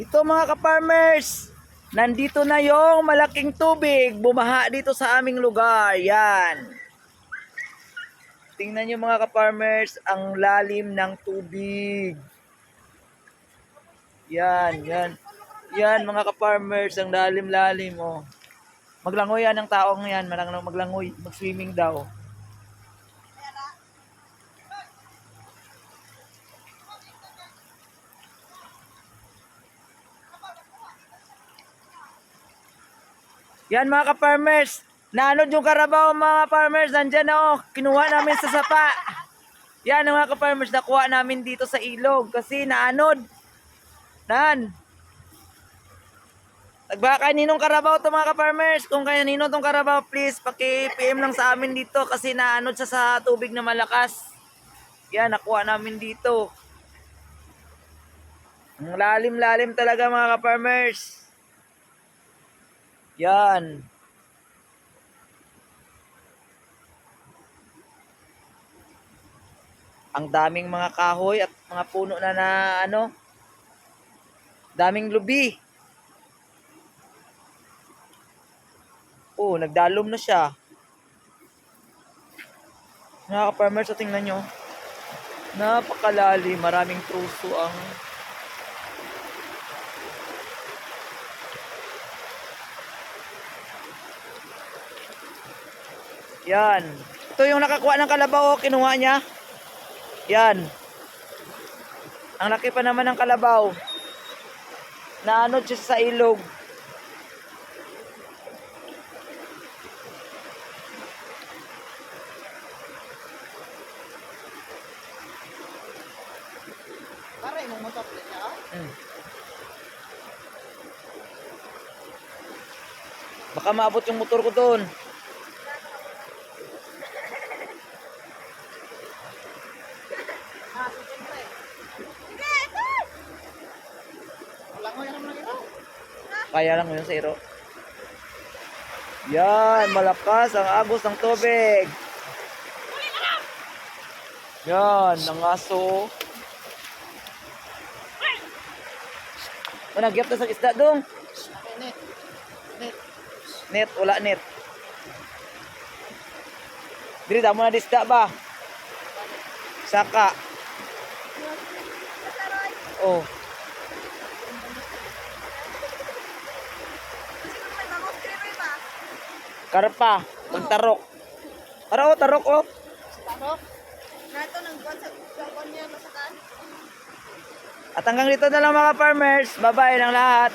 Ito mga ka-farmers, nandito na yung malaking tubig. Bumaha dito sa aming lugar. Yan. Tingnan nyo mga ka-farmers, ang lalim ng tubig. Yan, yan. Yan mga ka-farmers, ang lalim-lalim. Oh. Maglangoy yan ang taong yan. Maglangoy, mag-swimming daw. Yan mga ka-farmers, naanod yung karabaw mga farmers, nandyan na oh, kinuha namin sa sapa. Yan mga ka-farmers, nakuha namin dito sa ilog kasi naanod. Nan. Nagbaka kaninong karabaw to mga ka-farmers. Kung kanino tong karabaw, please paki-PM lang sa amin dito kasi naanod siya sa tubig na malakas. Yan, nakuha namin dito. Ang lalim-lalim talaga mga ka-farmers. Yan. Ang daming mga kahoy at mga puno na ano. Daming lubi. Oh, nagdalom na siya. Mga ka-farmers, so tingnan nyo. Napakalalim, maraming truso ang yan. Ito yung nakakuha ng kalabaw, kinuha niya. Yan. Ang laki pa naman ng kalabaw. Naanod siya sa ilog. Pare mo matapos niya. Baka maabot yung motor ko doon. Kaya lang yun sa iro. Yan, malakas ang agos ng tubig. Yan, ang aso. Nagyap na sa isda dong. Net. Net. Net, wala net. Diri damo na isda ba? Saka. Oh. Karpa, pagtarok. Ara oh, tarok oh. Tarok. Nato nang buwan sa gawon niya masakan. At hanggang dito na lang mga farmers. Bye-bye ng lahat.